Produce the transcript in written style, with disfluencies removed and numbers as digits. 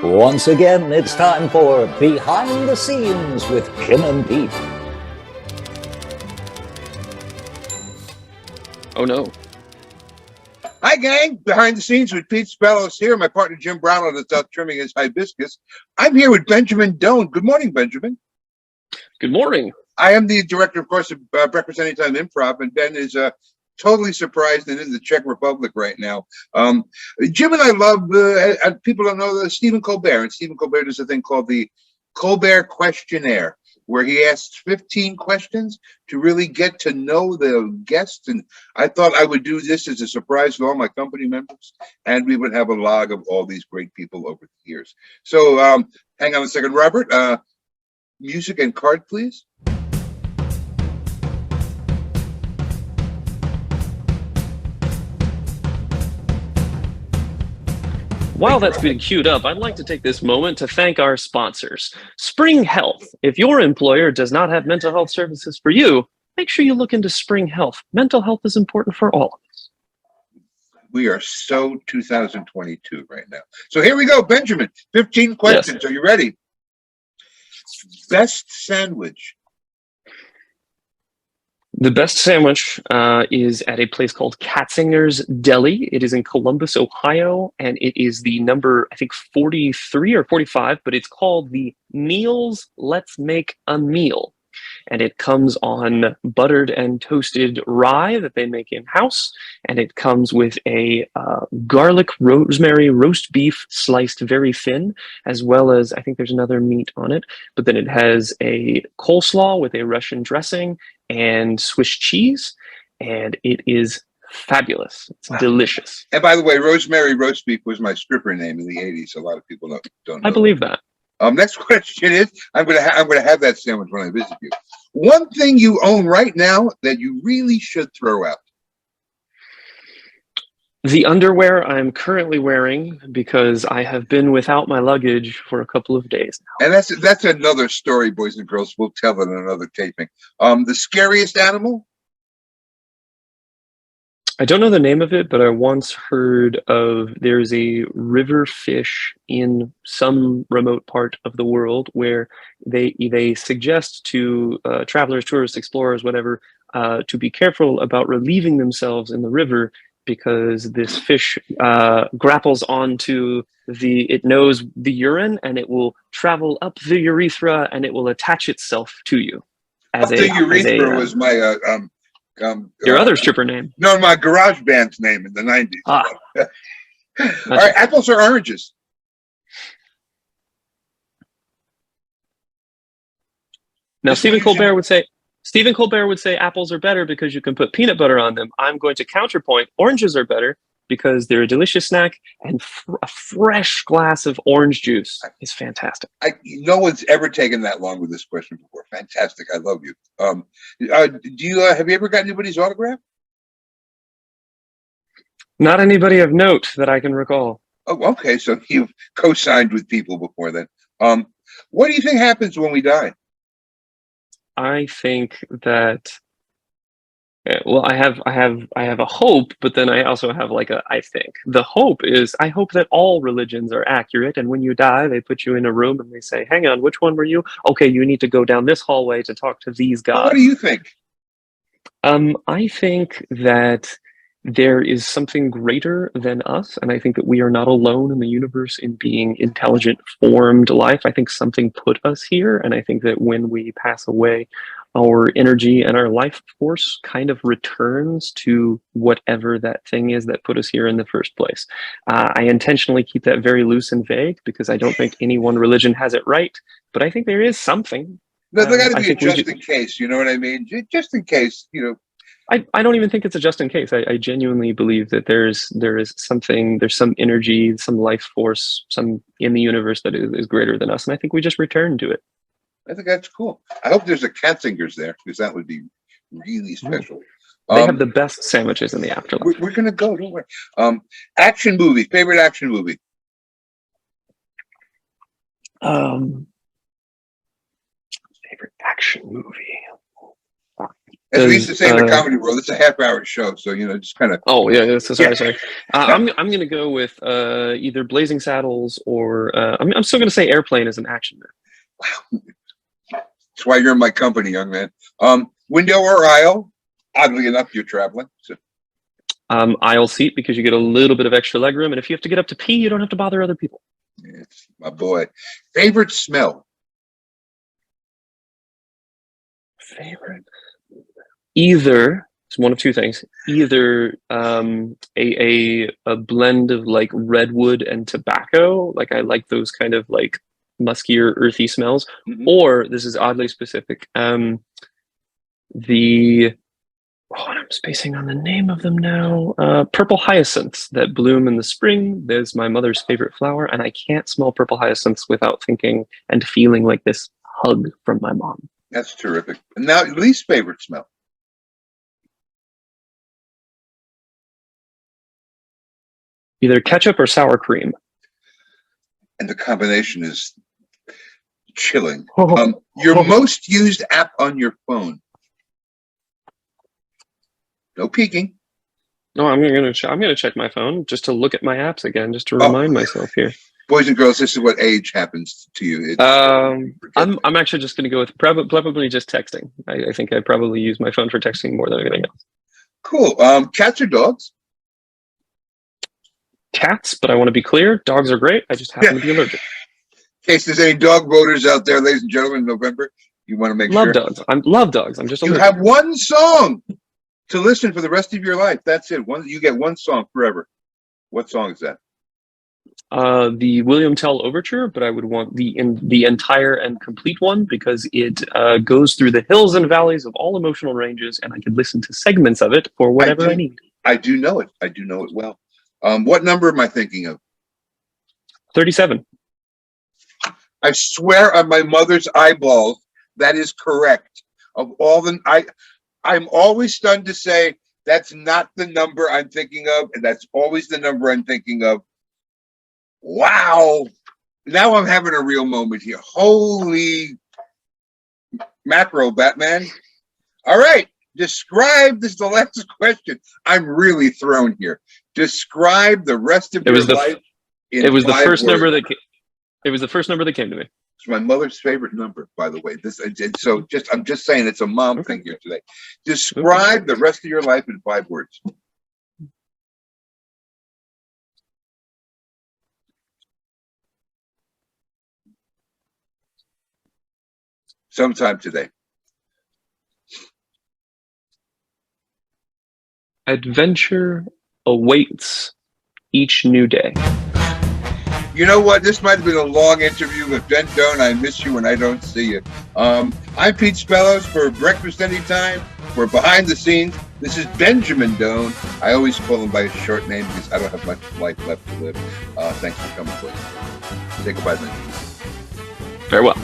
Once again, it's time for Behind the Scenes with Jim and Pete. Oh no. Hi, gang. Behind the scenes with Pete Spellos here. My partner Jim Brownell is out trimming his hibiscus. I'm here with Benjamin Doan. Good morning, Benjamin. Good morning. I am the director, of course, of Breakfast Anytime Improv, and Ben is totally surprised and in the Czech Republic right now. Jim and I love, people don't know, Stephen Colbert. And Stephen Colbert does a thing called the Colbert Questionnaire, where he asks 15 questions to really get to know the guests. And I thought I would do this as a surprise to all my company members, and we would have a log of all these great people over the years. So hang on a second, Robert. Music and card, please. While that's being queued up, I'd like to take this moment to thank our sponsors. Spring Health. If your employer does not have mental health services for you, make sure you look into Spring Health. Mental health is important for all of us. We are so 2022 right now. So here we go, Benjamin. 15 questions. Yes. Are you ready? Best sandwich. The best sandwich is at a place called Katzinger's Deli. It is in Columbus, Ohio, and it is the number, I think, 43 or 45, but it's called the Meals Let's Make a Meal. And it comes on buttered and toasted rye that they make in-house, and it comes with a garlic rosemary roast beef sliced very thin, as well as, I think there's another meat on it, but then it has a coleslaw with a Russian dressing and Swiss cheese, and it is fabulous. It's delicious. And by the way, rosemary roast beef was my stripper name in the 80s. A lot of people don't know. I believe that. Next question is, I'm gonna have that sandwich when I visit you. One thing you own right now that you really should throw out. The underwear I'm currently wearing because I have been without my luggage for a couple of days now. And that's another story, boys and girls. We'll tell it in another taping. The scariest animal? I don't know the name of it, but I once heard of there's a river fish in some remote part of the world where they suggest to travelers, tourists, explorers, whatever, to be careful about relieving themselves in the river because this fish grapples onto it knows the urine and it will travel up the urethra and it will attach itself to you. The urethra was my your other stripper name. No, my garage band's name in the 90s. Ah. All right, apples or oranges? Now, Stephen Colbert would say apples are better because you can put peanut butter on them. I'm going to counterpoint, oranges are better because they're a delicious snack, and a fresh glass of orange juice is fantastic. No one's ever taken that long with this question before. Fantastic. I love you. Have you ever got anybody's autograph? Not anybody of note that I can recall. Oh, okay. So you've co-signed with people before then. What do you think happens when we die? I think that well, I have a hope, but then I also have I think. The hope is I hope that all religions are accurate, and when you die, they put you in a room and they say, hang on, which one were you? Okay, you need to go down this hallway to talk to these gods. What do you think? I think that there is something greater than us, and I think that we are not alone in the universe in being intelligent, formed life. I think something put us here, and I think that when we pass away, our energy and our life force kind of returns to whatever that thing is that put us here in the first place. I intentionally keep that very loose and vague because I don't think any one religion has it right, but I think there is something. No, there got to be a just in case, you know what I mean? Just in case, you know. I don't even think it's a just in case. I genuinely believe that there is something, there's some energy, some life force, some in the universe that is greater than us, and I think we just return to it. I think that's cool. I hope there's a Katzinger's there because that would be really special. They have the best sandwiches in the afterlife. We're gonna go. Don't worry. Action movie. Favorite action movie. Favorite action movie. As we used to say in the Does, comedy world, it's a half-hour show, so just kind of. Oh yeah, yeah, sorry, Yeah. sorry. I'm gonna go with either Blazing Saddles or I'm still gonna say Airplane as an action man. That's why you're in my company, young man. Window or aisle? Oddly enough, you're traveling. So Aisle seat because you get a little bit of extra leg room, and if you have to get up to pee, you don't have to bother other people. it's my boy. Favorite smell? Favorite. Either it's one of two things. Either a blend of like redwood and tobacco, like I like those kind of like muskier, earthy smells, Mhm. or this is oddly specific. I'm spacing on the name of them now. Purple hyacinths that bloom in the spring. There's my mother's favorite flower, and I can't smell purple hyacinths without thinking and feeling like this hug from my mom. That's terrific. And now, least favorite smell? Either ketchup or sour cream. And the combination is chilling. Your most used app on your phone? No peeking. No, I'm gonna check my phone just to look at my apps again, just to Oh. remind myself here. Boys and girls, this is what age happens to you. I'm actually just gonna go with probably just texting. I think I probably use my phone for texting more than anything else. Cool. Cats or dogs? Cats, but I want to be clear, dogs are great. I just happen to be allergic. In case there's any dog voters out there, ladies and gentlemen, in November, you want to make Love sure. dogs. Love dogs. I'm just You allergic. have one song to listen for the rest of your life. That's it. You get one song forever. What song is that? The William Tell Overture, but I would want the entire and complete one because it goes through the hills and valleys of all emotional ranges, and I could listen to segments of it for whatever I need. I do know it. I do know it well. What number am I thinking of? 37. I swear on my mother's eyeballs, that is correct. Of all the, I'm always stunned to say that's not the number I'm thinking of, and that's always the number I'm thinking of. Wow. Now I'm having a real moment here. Holy macro, Batman. All right. Describe, this is the last question. I'm really thrown here. Describe the rest of your life in It was the 5 first words. number that it was the first number that came to me. It's my mother's favorite number, by the way. So I'm just saying it's a mom thing here today. Describe the rest of your life in 5 words. Sometime today. Adventure awaits each new day. You know what? This might have been a long interview with Ben Doan. I miss you when I don't see you. I'm Pete Spellos for Breakfast Anytime. We're behind the scenes. This is Benjamin Doan. I always call him by his short name because I don't have much life left to live. Thanks for coming, boys. Say goodbye, Benjamin. Farewell.